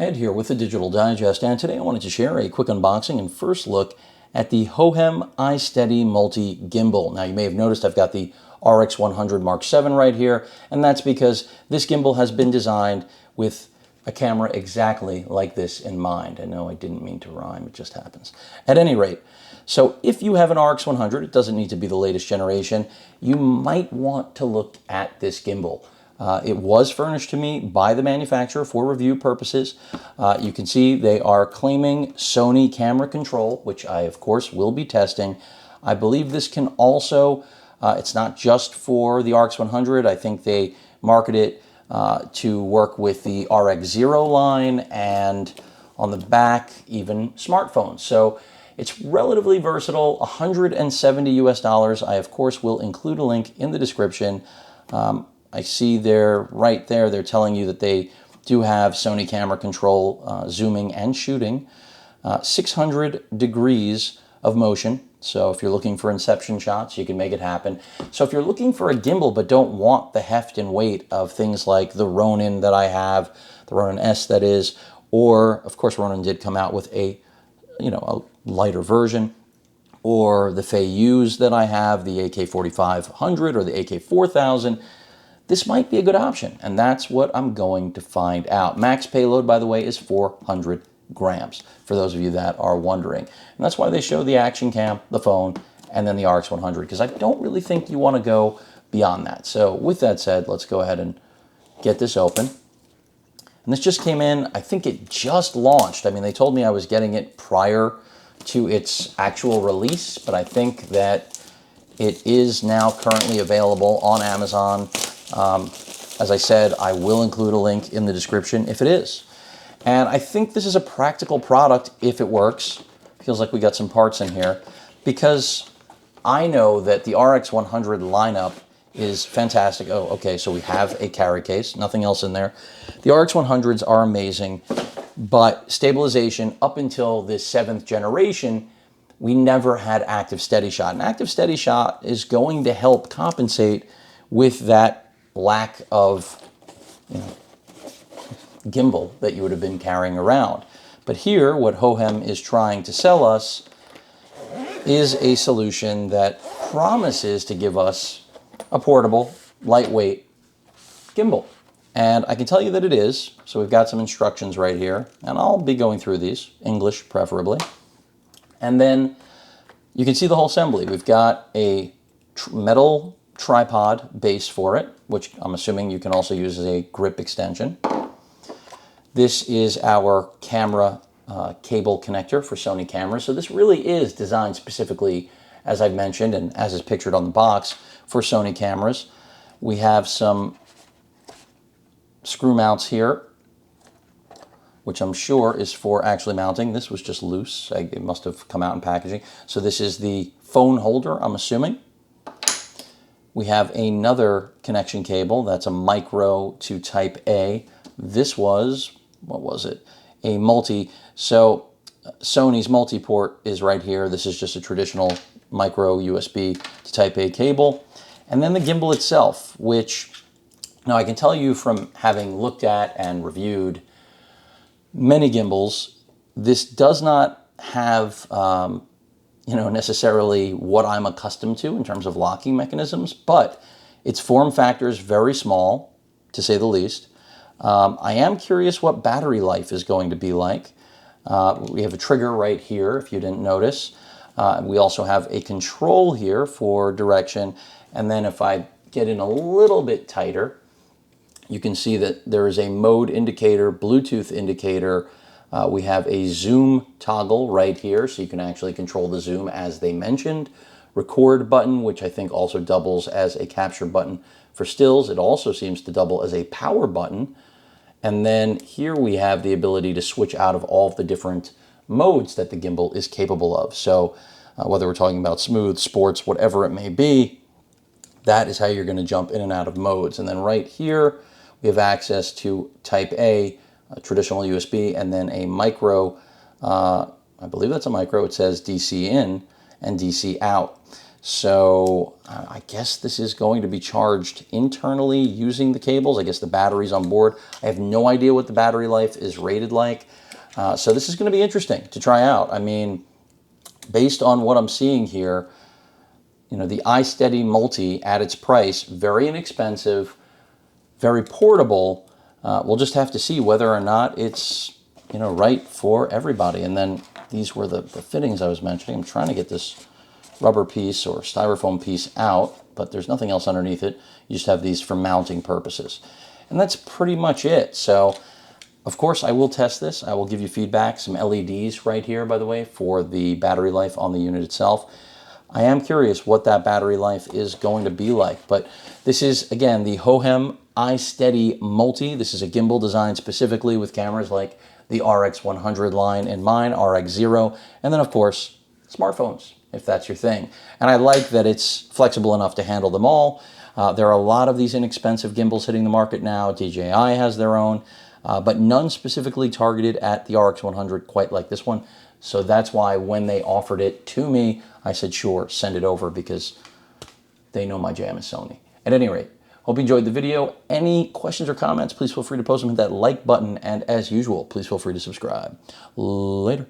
Ed here with the Digital Digest, and today I wanted to share a quick unboxing and first look at the Hohem iSteady Multi Gimbal. Now you may have noticed I've got the RX100 Mark VII right here, and that's because this gimbal has been designed with a camera exactly like this in mind. I know I didn't mean to rhyme, it just happens. At any rate, so if you have an RX100, it doesn't need to be the latest generation, you might want to look at this gimbal. It was furnished to me by the manufacturer for review purposes. You can see they are claiming Sony camera control, which I, of course, will be testing. I believe this can also, it's not just for the RX100. I think they market it to work with the RX0 line and on the back, even smartphones. So it's relatively versatile, $170 US. I, of course, will include a link in the description. I see there, right there, they're telling you that they do have Sony camera control, zooming and shooting, 600 degrees of motion. So if you're looking for inception shots, you can make it happen. So if you're looking for a gimbal but don't want the heft and weight of things like the Ronin that I have, the Ronin S that is, or of course Ronin did come out with a lighter version, or the Feiyus that I have, the AK-4500 or the AK-4000, this might be a good option, and that's what I'm going to find out. Max payload, by the way, is 400 grams, for those of you that are wondering. And that's why they show the action cam, the phone, and then the RX100, because I don't really think you want to go beyond that. So with that said, let's go ahead and get this open. And this just came in, I think it just launched. I mean, they told me I was getting it prior to its actual release, but I think that it is now currently available on Amazon. As I said, I will include a link in the description if it is. And I think this is a practical product if it works. Feels like we got some parts in here, because I know that the RX100 lineup is fantastic. Oh, okay, so we have a carry case, nothing else in there. The RX100s are amazing, but stabilization up until this 7th generation, we never had active steady shot. And active steady shot is going to help compensate with that lack of gimbal that you would have been carrying around. But here, what Hohem is trying to sell us is a solution that promises to give us a portable, lightweight gimbal. And I can tell you that it is. So we've got some instructions right here, and I'll be going through these, English preferably. And then you can see the whole assembly. We've got a metal tripod base for it, which I'm assuming you can also use as a grip extension. This is our camera cable connector for Sony cameras. So this really is designed specifically, as I've mentioned, and as is pictured on the box, for Sony cameras. We have some screw mounts here, which I'm sure is for actually mounting. This was just loose. It must have come out in packaging. So this is the phone holder, I'm assuming. We have another connection cable. That's a micro to type A. This was, what was it? A multi. So Sony's multi-port is right here. This is just a traditional micro USB to type A cable. And then the gimbal itself, which, now I can tell you from having looked at and reviewed many gimbals, this does not have necessarily what I'm accustomed to in terms of locking mechanisms, but its form factor is very small, to say the least. I am curious what battery life is going to be like. We have a trigger right here, if you didn't notice. We also have a control here for direction, and then if I get in a little bit tighter, you can see that there is a mode indicator, Bluetooth indicator. We have a zoom toggle right here, so you can actually control the zoom as they mentioned. Record button, which I think also doubles as a capture button for stills. It also seems to double as a power button. And then here we have the ability to switch out of all of the different modes that the gimbal is capable of. So whether we're talking about smooth, sports, whatever it may be, that is how you're going to jump in and out of modes. And then right here, we have access to type A, traditional USB, and then a micro, I believe that's a micro, it says DC in and DC out. So I guess this is going to be charged internally using the cables. I guess the battery's on board. I have no idea what the battery life is rated like. So this is going to be interesting to try out. I mean, based on what I'm seeing here, you know, the iSteady Multi at its price, very inexpensive, very portable. We'll just have to see whether or not it's, you know, right for everybody. And then these were the fittings I was mentioning. I'm trying to get this rubber piece or styrofoam piece out, but there's nothing else underneath it. You just have these for mounting purposes. And that's pretty much it. So, of course, I will test this. I will give you feedback. Some LEDs right here, by the way, for the battery life on the unit itself. I am curious what that battery life is going to be like. But this is, again, the Hohem iSteady Multi. This is a gimbal designed specifically with cameras like the RX100 line in mine, RX0, and then, of course, smartphones, if that's your thing. And I like that it's flexible enough to handle them all. There are a lot of these inexpensive gimbals hitting the market now. DJI has their own, but none specifically targeted at the RX100 quite like this one. So that's why when they offered it to me, I said, sure, send it over, because they know my jam is Sony. At any rate, hope you enjoyed the video. Any questions or comments, please feel free to post them. Hit that like button. And as usual, please feel free to subscribe. Later.